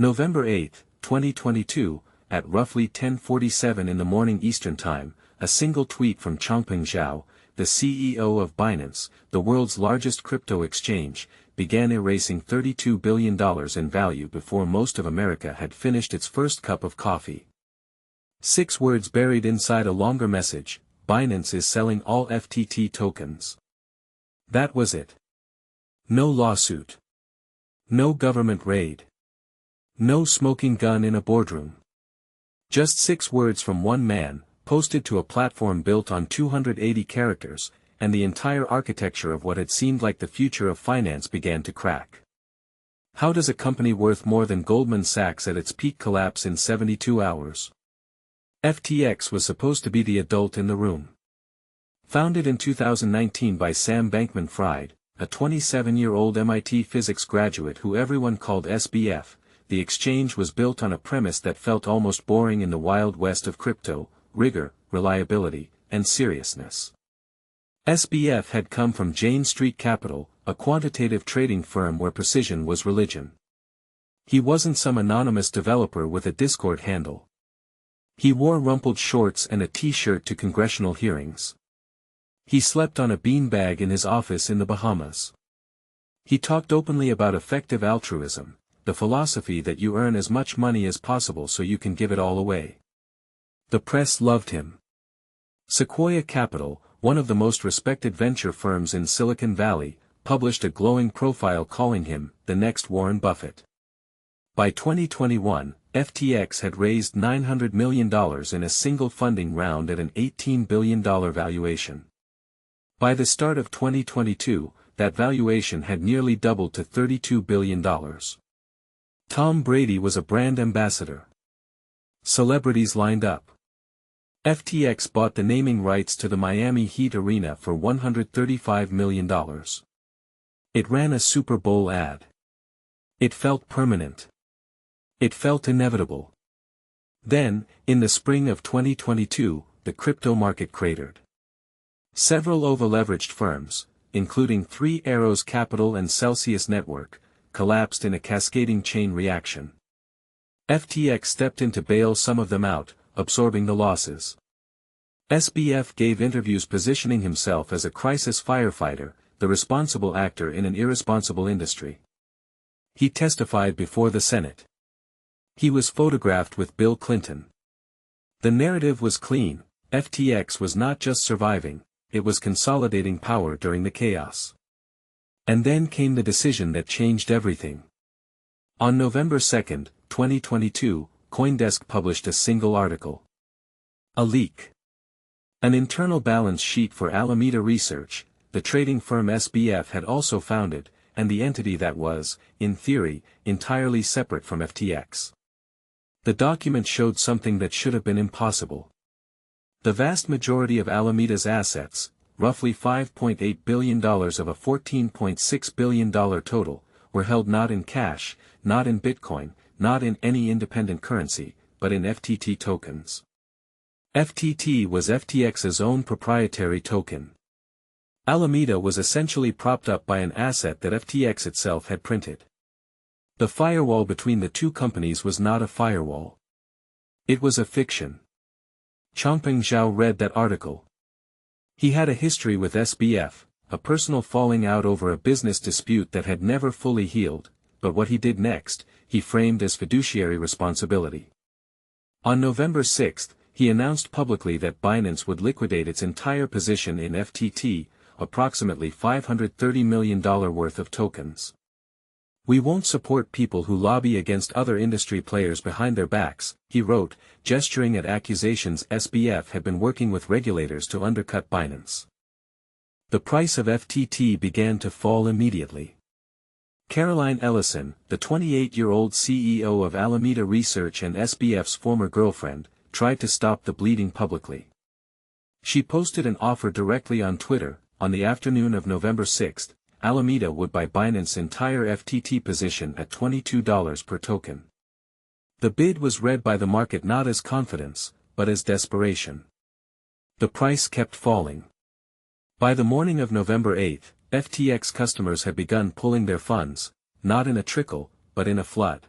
November 8, 2022, at roughly 10:47 in the morning Eastern Time, a single tweet from Changpeng Zhao, the CEO of Binance, the world's largest crypto exchange, began erasing $32 billion in value before most of America had finished its first cup of coffee. 6 words buried inside a longer message: Binance is selling all FTT tokens. That was it. No lawsuit. No government raid. No smoking gun in a boardroom. Just 6 words from one man, posted to a platform built on 280 characters, and the entire architecture of what had seemed like the future of finance began to crack. How does a company worth more than Goldman Sachs at its peak collapse in 72 hours? FTX was supposed to be the adult in the room. Founded in 2019 by Sam Bankman-Fried, a 27-year-old MIT physics graduate who everyone called SBF, the exchange was built on a premise that felt almost boring in the wild west of crypto: rigor, reliability, and seriousness. SBF had come from Jane Street Capital, a quantitative trading firm where precision was religion. He wasn't some anonymous developer with a Discord handle. He wore rumpled shorts and a t-shirt to congressional hearings. He slept on a beanbag in his office in the Bahamas. He talked openly about effective altruism, the philosophy that you earn as much money as possible so you can give it all away. The press loved him. Sequoia Capital, one of the most respected venture firms in Silicon Valley, published a glowing profile calling him the next Warren Buffett. By 2021, FTX had raised $900 million in a single funding round at an $18 billion valuation. By the start of 2022, that valuation had nearly doubled to $32 billion. Tom Brady was a brand ambassador. Celebrities lined up. FTX bought the naming rights to the Miami Heat Arena for $135 million. It ran a Super Bowl ad. It felt permanent. It felt inevitable. Then, in the spring of 2022, the crypto market cratered. Several over-leveraged firms, including Three Arrows Capital and Celsius Network, collapsed in a cascading chain reaction. FTX stepped in to bail some of them out, absorbing the losses. SBF gave interviews positioning himself as a crisis firefighter, the responsible actor in an irresponsible industry. He testified before the Senate. He was photographed with Bill Clinton. The narrative was clean: FTX was not just surviving, it was consolidating power during the chaos. And then came the decision that changed everything. On November 2, 2022, CoinDesk published a single article. A leak. An internal balance sheet for Alameda Research, the trading firm SBF had also founded, and the entity that was, in theory, entirely separate from FTX. The document showed something that should have been impossible. The vast majority of Alameda's assets, roughly $5.8 billion of a $14.6 billion total, were held not in cash, not in Bitcoin, not in any independent currency, but in FTT tokens. FTT was FTX's own proprietary token. Alameda was essentially propped up by an asset that FTX itself had printed. The firewall between the two companies was not a firewall. It was a fiction. Changpeng Zhao read that article. He had a history with SBF, a personal falling out over a business dispute that had never fully healed, but what he did next, he framed as fiduciary responsibility. On November 6, he announced publicly that Binance would liquidate its entire position in FTT, approximately $530 million worth of tokens. "We won't support people who lobby against other industry players behind their backs," he wrote, gesturing at accusations SBF had been working with regulators to undercut Binance. The price of FTT began to fall immediately. Caroline Ellison, the 28-year-old CEO of Alameda Research and SBF's former girlfriend, tried to stop the bleeding publicly. She posted an offer directly on Twitter. On the afternoon of November 6, Alameda would buy Binance's entire FTT position at $22 per token. The bid was read by the market not as confidence, but as desperation. The price kept falling. By the morning of November 8, FTX customers had begun pulling their funds, not in a trickle, but in a flood.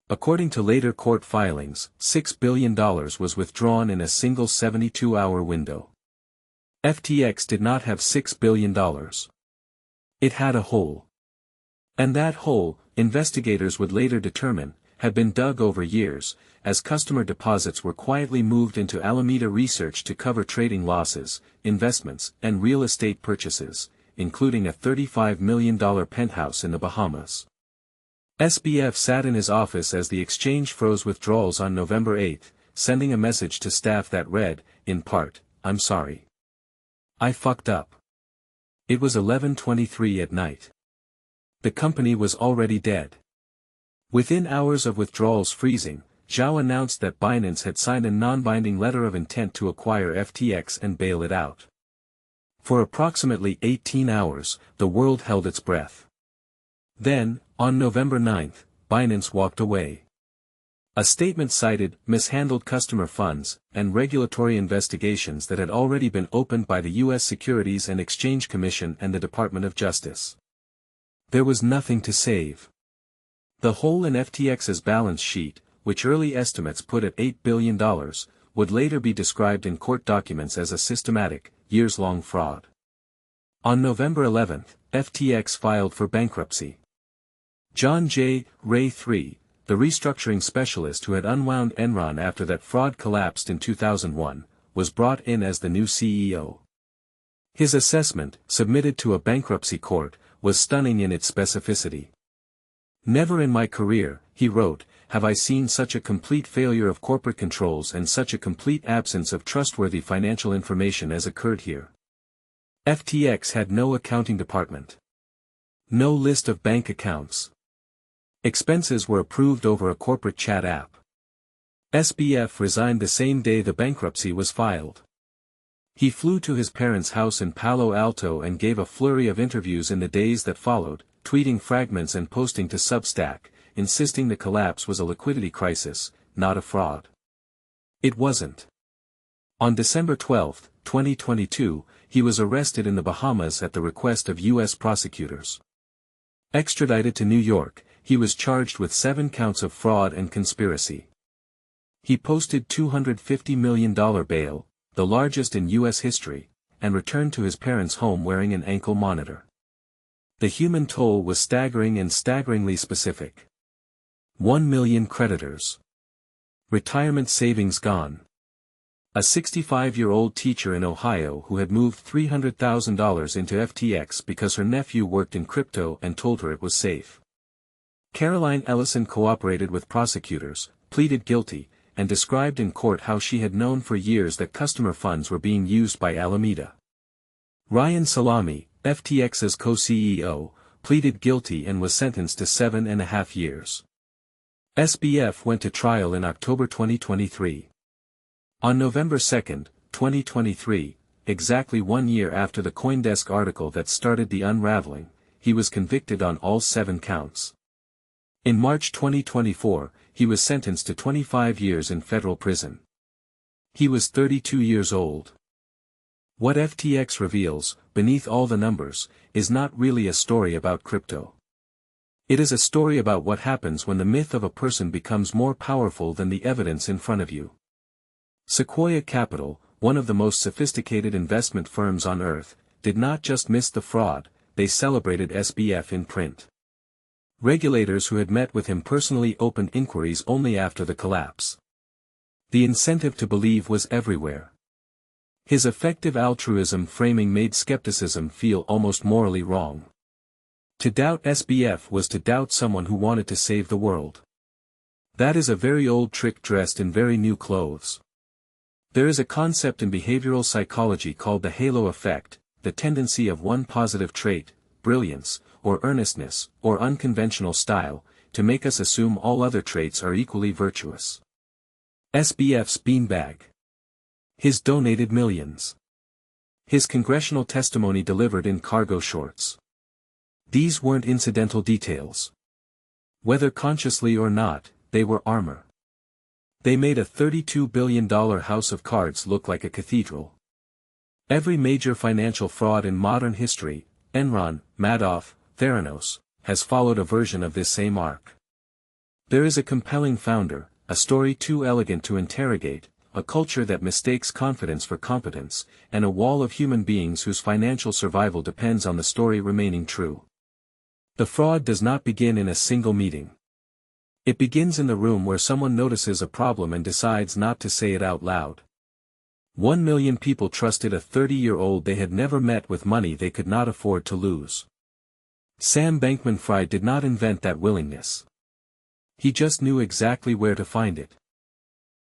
According to later court filings, $6 billion was withdrawn in a single 72-hour window. FTX did not have $6 billion. It had a hole. And that hole, investigators would later determine, had been dug over years, as customer deposits were quietly moved into Alameda Research to cover trading losses, investments, and real estate purchases, including a $35 million penthouse in the Bahamas. SBF sat in his office as the exchange froze withdrawals on November 8, sending a message to staff that read, in part, "I'm sorry. I fucked up." It was 11:23 at night. The company was already dead. Within hours of withdrawals freezing, Zhao announced that Binance had signed a non-binding letter of intent to acquire FTX and bail it out. For approximately 18 hours, the world held its breath. Then, on November 9, Binance walked away. A statement cited mishandled customer funds and regulatory investigations that had already been opened by the U.S. Securities and Exchange Commission and the Department of Justice. There was nothing to save. The hole in FTX's balance sheet, which early estimates put at $8 billion, would later be described in court documents as a systematic, years-long fraud. On November 11, FTX filed for bankruptcy. John J. Ray III, the restructuring specialist who had unwound Enron after that fraud collapsed in 2001, was brought in as the new CEO. His assessment, submitted to a bankruptcy court, was stunning in its specificity. "Never in my career," he wrote, "have I seen such a complete failure of corporate controls and such a complete absence of trustworthy financial information as occurred here. FTX had no accounting department. No list of bank accounts. Expenses were approved over a corporate chat app. SBF resigned the same day the bankruptcy was filed. He flew to his parents' house in Palo Alto and gave a flurry of interviews in the days that followed, tweeting fragments and posting to Substack, insisting the collapse was a liquidity crisis, not a fraud. It wasn't. On December 12, 2022, he was arrested in the Bahamas at the request of U.S. prosecutors. Extradited to New York, he was charged with 7 counts of fraud and conspiracy. He posted $250 million bail, the largest in U.S. history, and returned to his parents' home wearing an ankle monitor. The human toll was staggering and staggeringly specific. 1 million creditors. Retirement savings gone. A 65-year-old teacher in Ohio who had moved $300,000 into FTX because her nephew worked in crypto and told her it was safe. Caroline Ellison cooperated with prosecutors, pleaded guilty, and described in court how she had known for years that customer funds were being used by Alameda. Ryan Salami, FTX's co-CEO, pleaded guilty and was sentenced to 7.5 years. SBF went to trial in October 2023. On November 2, 2023, exactly 1 year after the CoinDesk article that started the unraveling, he was convicted on all 7 counts. In March 2024, he was sentenced to 25 years in federal prison. He was 32 years old. What FTX reveals, beneath all the numbers, is not really a story about crypto. It is a story about what happens when the myth of a person becomes more powerful than the evidence in front of you. Sequoia Capital, one of the most sophisticated investment firms on earth, did not just miss the fraud, they celebrated SBF in print. Regulators who had met with him personally opened inquiries only after the collapse. The incentive to believe was everywhere. His effective altruism framing made skepticism feel almost morally wrong. To doubt SBF was to doubt someone who wanted to save the world. That is a very old trick dressed in very new clothes. There is a concept in behavioral psychology called the halo effect, the tendency of one positive trait, brilliance, or earnestness, or unconventional style, to make us assume all other traits are equally virtuous. SBF's beanbag. His donated millions. His congressional testimony delivered in cargo shorts. These weren't incidental details. Whether consciously or not, they were armor. They made a $32 billion house of cards look like a cathedral. Every major financial fraud in modern history, Enron, Madoff, Theranos, has followed a version of this same arc. There is a compelling founder, a story too elegant to interrogate, a culture that mistakes confidence for competence, and a wall of human beings whose financial survival depends on the story remaining true. The fraud does not begin in a single meeting. It begins in the room where someone notices a problem and decides not to say it out loud. 1 million people trusted a 30-year-old they had never met with money they could not afford to lose. Sam Bankman-Fried did not invent that willingness. He just knew exactly where to find it.